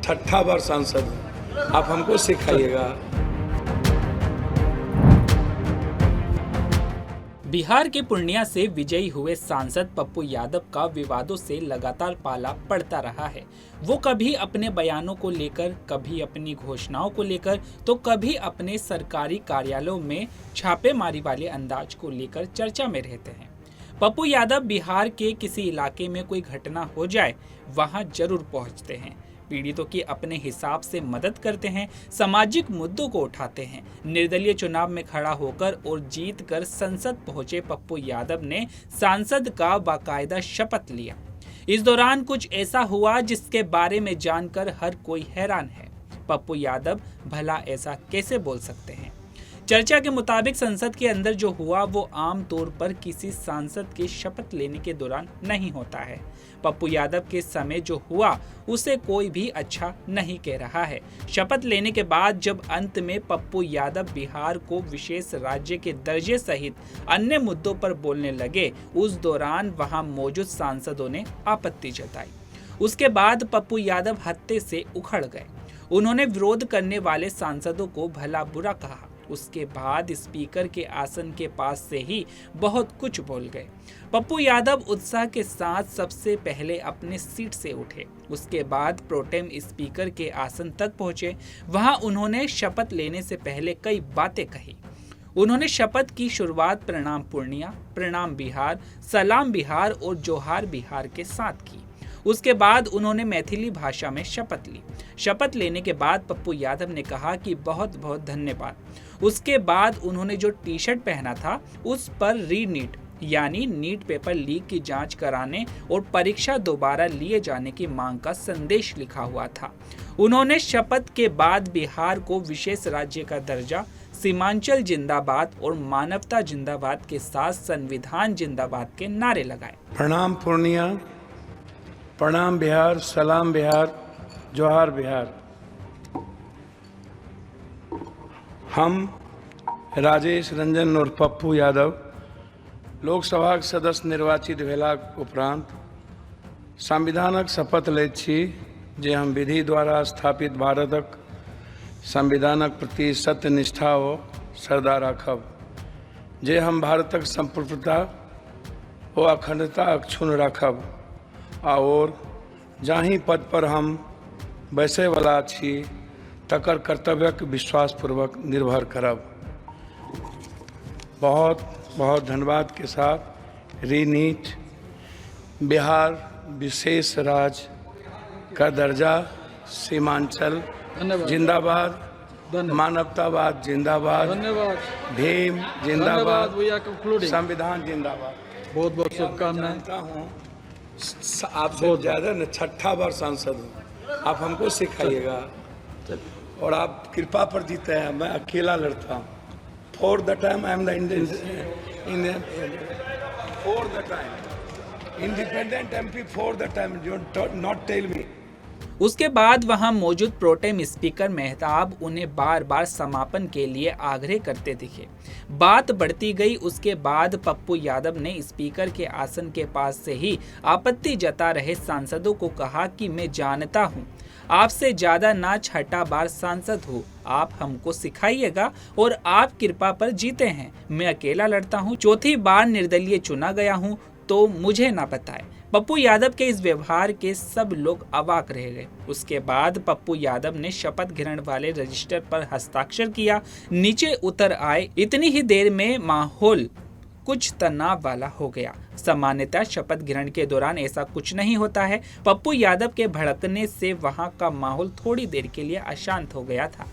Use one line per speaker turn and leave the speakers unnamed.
छठा बार सांसद हूँ, आप हमको सिखाइएगा।
बिहार के पूर्णिया से विजयी हुए सांसद पप्पू यादव का विवादों से लगातार पाला पड़ता रहा है। वो कभी अपने बयानों को लेकर, कभी अपनी घोषणाओं को लेकर, तो कभी अपने सरकारी कार्यालयों में छापेमारी वाले अंदाज को लेकर चर्चा में रहते हैं। पप्पू यादव बिहार के किसी इलाके में कोई घटना हो जाए, वहां जरूर पहुंचते हैं, पीड़ितों की अपने हिसाब से मदद करते हैं, सामाजिक मुद्दों को उठाते हैं। निर्दलीय चुनाव में खड़ा होकर और जीत कर संसद पहुंचे पप्पू यादव ने सांसद का बाकायदा शपथ लिया। इस दौरान कुछ ऐसा हुआ जिसके बारे में जानकर हर कोई हैरान है। पप्पू यादव भला ऐसा कैसे बोल सकते हैं? चर्चा के मुताबिक संसद के अंदर जो हुआ वो आम तौर पर किसी सांसद के शपथ लेने के दौरान नहीं होता है। पप्पू यादव के समय जो हुआ उसे कोई भी अच्छा नहीं कह रहा है। शपथ लेने के बाद जब अंत में पप्पू यादव बिहार को विशेष राज्य के दर्जे सहित अन्य मुद्दों पर बोलने लगे, उस दौरान वहां मौजूद सांसदों ने आपत्ति जताई। उसके बाद पप्पू यादव हत्थे से उखड़ गए। उन्होंने विरोध करने वाले सांसदों को भला बुरा कहा। उसके बाद स्पीकर के आसन के पास से ही बहुत कुछ बोल गए। पप्पू यादव उत्साह के साथ सबसे पहले अपने सीट से उठे। उसके बाद प्रोटेम स्पीकर के आसन तक पहुंचे। वहां उन्होंने शपथ लेने से पहले कई बातें कही। उन्होंने शपथ की शुरुआत प्रणाम पूर्णिया, प्रणाम बिहार, सलाम बिहार और जोहार बिहार के साथ की। उसके बाद उन्होंने मैथिली भाषा में शपथ ली। शपथ लेने के बाद पप्पू यादव ने कहा कि बहुत बहुत धन्यवाद। उसके बाद उन्होंने जो टी शर्ट पहना था उस पर रीनीट यानी नीट पेपर लीक की जांच कराने और परीक्षा दोबारा लिए जाने की मांग का संदेश लिखा हुआ था। उन्होंने शपथ के बाद बिहार को विशेष राज्य का दर्जा, सीमांचल जिंदाबाद और मानवता जिंदाबाद के साथ संविधान जिंदाबाद के नारे लगाए।
प्रणाम पूर्णिया, प्रणाम बिहार, सलाम बिहार, जोहार बिहार। हम राजेश रंजन और पप्पू यादव लोकसभा सदस्य निर्वाचित भेलाक उपरांत संविधानक शपथ लैत छी जे हम विधि द्वारा स्थापित भारतक संविधानक प्रति सत्य निष्ठा ओ श्रद्धा राखब, जे हम भारतक संप्रभुता ओ अखंडता अक्षुण्ण राखब और जाहि पद पर हम बैसै वाला छी तकर कर्तव्यक विश्वासपूर्वक निर्भर करब। बहुत बहुत धन्यवाद के साथ रीनीट बिहार विशेष राज्य का दर्जा, सीमांचल जिंदाबाद, मानवतावाद जिंदाबाद, भीम जिंदाबाद, संविधान जिंदाबाद।
बहुत बहुत शुभकामनाएं।
हूँ आपसे ज़्यादा न छठा बार सांसद हूँ, आप हमको सिखाइएगा और आप कृपा पर जीते हैं। मैं अकेला लड़ता हूँ। For the time I am the Indian for the time independent MP for the time, not tell me.
उसके बाद वहां मौजूद प्रोटेम स्पीकर मेहताब उन्हें बार बार समापन के लिए आग्रह करते दिखे। बात बढ़ती गई। उसके बाद पप्पू यादव ने स्पीकर के आसन के पास से ही आपत्ति जता रहे सांसदों को कहा कि मैं जानता हूं आपसे ज्यादा ना छठा बार सांसद हूँ, आप हमको सिखाइएगा और आप कृपा पर जीते हैं। मैं अकेला लड़ता हूँ, चौथी बार निर्दलीय चुना गया हूँ, तो मुझे ना बताए। पप्पू यादव के इस व्यवहार के सब लोग अवाक रह गए। उसके बाद पप्पू यादव ने शपथ ग्रहण वाले रजिस्टर पर हस्ताक्षर किया, नीचे उतर आए। इतनी ही देर में माहौल कुछ तनाव वाला हो गया। सामान्यतः शपथ ग्रहण के दौरान ऐसा कुछ नहीं होता है। पप्पू यादव के भड़कने से वहां का माहौल थोड़ी देर के लिए अशांत हो गया था।